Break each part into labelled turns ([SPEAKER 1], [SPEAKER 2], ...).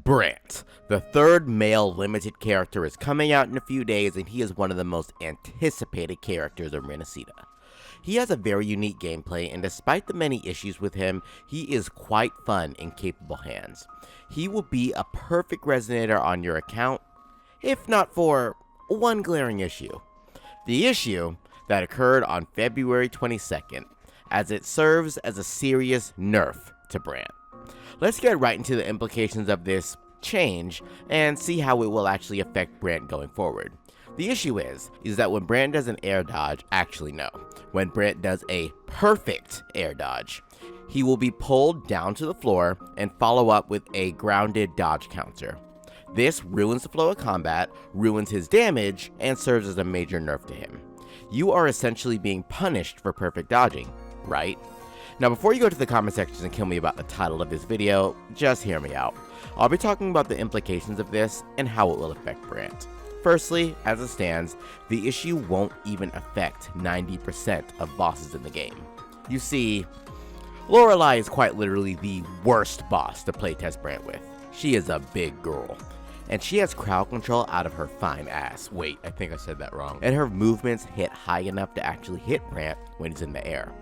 [SPEAKER 1] Brant, the third male limited character, is coming out in a few days, and he is one of the most anticipated characters of Rinascita. He has a very unique gameplay, and despite the many issues with him, he is quite fun in capable hands. He will be a perfect resonator on your account, if not for one glaring issue. The issue that occurred on February 22nd, as it serves as a serious nerf to Brant. Let's get right into the implications of this change and see how it will actually affect Brant going forward. The issue is that when Brant does an air dodge, when Brant does a perfect air dodge, he will be pulled down to the floor and follow up with a grounded dodge counter. This ruins the flow of combat, ruins his damage, and serves as a major nerf to him. You are essentially being punished for perfect dodging, right? Now, before you go to the comment sections and kill me about the title of this video, just hear me out. I'll be talking about the implications of this and how it will affect Brant. Firstly, as it stands, the issue won't even affect 90% of bosses in the game. You see, Lorelei is quite literally the worst boss to playtest Brant with. She is a big girl, and she has crowd control out of her fine ass. Wait, I think I said that wrong. And her movements hit high enough to actually hit Brant when he's in the air.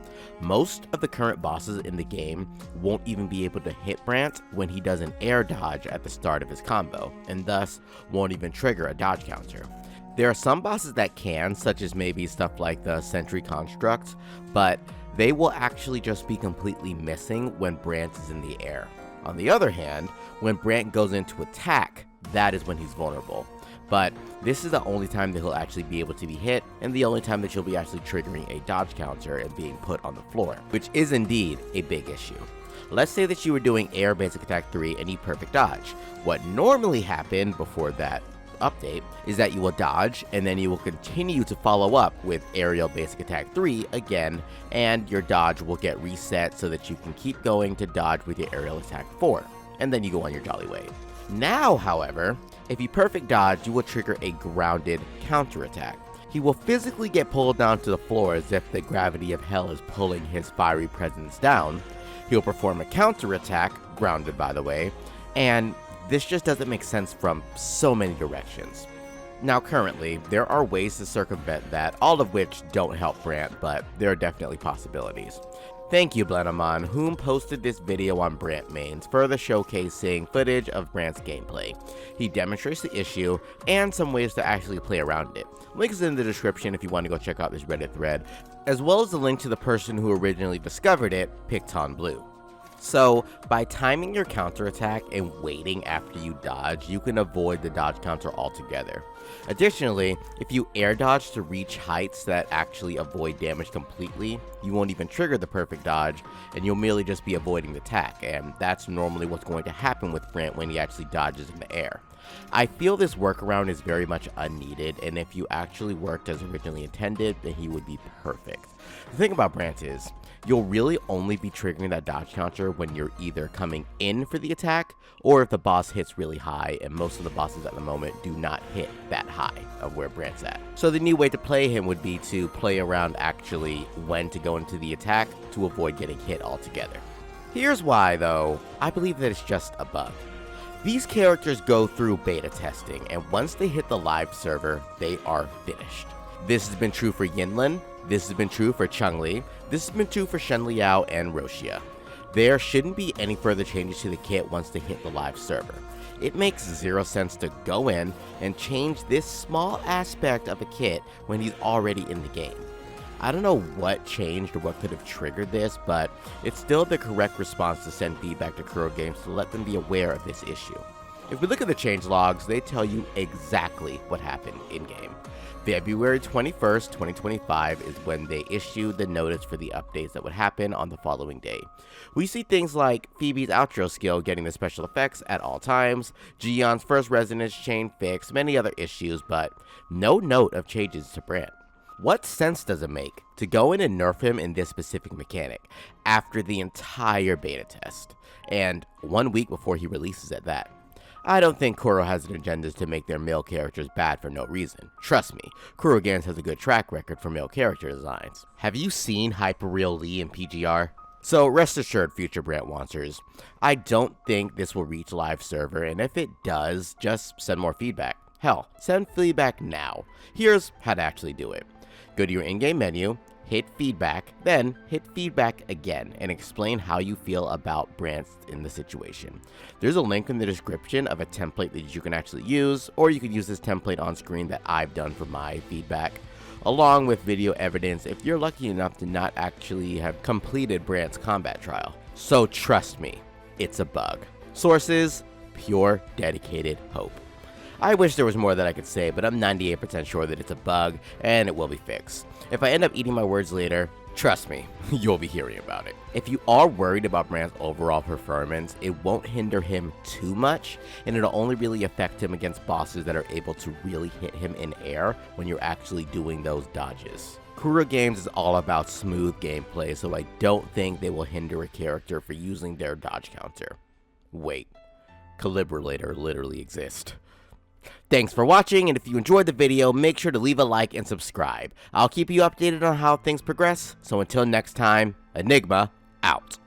[SPEAKER 1] Most of the current bosses in the game won't even be able to hit Brant when he does an air dodge at the start of his combo, and thus won't even trigger a dodge counter. There are some bosses that can, such as maybe stuff like the Sentry Construct, but they will actually just be completely missing when Brant is in the air. On the other hand, when Brant goes into attack, that is when he's vulnerable. But this is the only time that he'll actually be able to be hit, and the only time that you'll be actually triggering a dodge counter and being put on the floor, which is indeed a big issue. Let's say that you were doing air basic attack 3 and you perfect dodge. What normally happened before that update is that you will dodge, and then you will continue to follow up with aerial basic attack 3 again, and your dodge will get reset so that you can keep going to dodge with your aerial attack 4, and then you go on your jolly way. Now, however, if you perfect dodge, you will trigger a grounded counterattack. He will physically get pulled down to the floor as if the gravity of hell is pulling his fiery presence down. He'll perform a counterattack, grounded by the way, and this just doesn't make sense from so many directions. Now currently, there are ways to circumvent that, all of which don't help Brant, but there are definitely possibilities. Thank you, Blenamon, whom posted this video on Brant mains, further showcasing footage of Brant's gameplay. He demonstrates the issue and some ways to actually play around it. Link is in the description if you want to go check out this Reddit thread, as well as the link to the person who originally discovered it, Picton Blue. So, by timing your counterattack and waiting after you dodge, you can avoid the dodge counter altogether. Additionally, if you air dodge to reach heights that actually avoid damage completely, you won't even trigger the perfect dodge, and you'll merely just be avoiding the attack, and that's normally what's going to happen with Brant when he actually dodges in the air. I feel this workaround is very much unneeded, and if you actually worked as originally intended, then he would be perfect. The thing about Brant is, you'll really only be triggering that dodge counter when you're either coming in for the attack, or if the boss hits really high, and most of the bosses at the moment do not hit that high of where Brant's at. So the new way to play him would be to play around actually when to go into the attack to avoid getting hit altogether. Here's why though, I believe that it's just a bug. These characters go through beta testing, and once they hit the live server, they are finished. This has been true for Yinlin, this has been true for Chun-Li, this has been true for Shen Liao and Roshia. There shouldn't be any further changes to the kit once they hit the live server. It makes zero sense to go in and change this small aspect of a kit when he's already in the game. I don't know what changed or what could have triggered this, but it's still the correct response to send feedback to Kuro Games to let them be aware of this issue. If we look at the change logs, they tell you exactly what happened in-game. February 21st, 2025 is when they issued the notice for the updates that would happen on the following day. We see things like Phoebe's outro skill getting the special effects at all times, Gion's first resonance chain fixed, many other issues, but no note of changes to Brant. What sense does it make to go in and nerf him in this specific mechanic after the entire beta test, and 1 week before he releases at that? I don't think Kuro has an agenda to make their male characters bad for no reason. Trust me, Kuro Games has a good track record for male character designs. Have you seen Hyperreal Lee in PGR? So rest assured, future Brant Wancers, I don't think this will reach live server, and if it does, just send more feedback. Hell, send feedback now. Here's how to actually do it. Go to your in-game menu, hit feedback, then hit feedback again, and explain how you feel about Brant in the situation. There's a link in the description of a template that you can actually use, or you could use this template on screen that I've done for my feedback, along with video evidence if you're lucky enough to not actually have completed Brant's combat trial. So trust me, it's a bug. Sources, pure dedicated hope. I wish there was more that I could say, but I'm 98% sure that it's a bug and it will be fixed. If I end up eating my words later, trust me, you'll be hearing about it. If you are worried about Brant's overall performance, it won't hinder him too much, and it'll only really affect him against bosses that are able to really hit him in air when you're actually doing those dodges. Kuro Games is all about smooth gameplay, so I don't think they will hinder a character for using their dodge counter. Wait, Calibrator literally exists. Thanks for watching, and if you enjoyed the video, make sure to leave a like and subscribe. I'll keep you updated on how things progress, so until next time, Enigma out.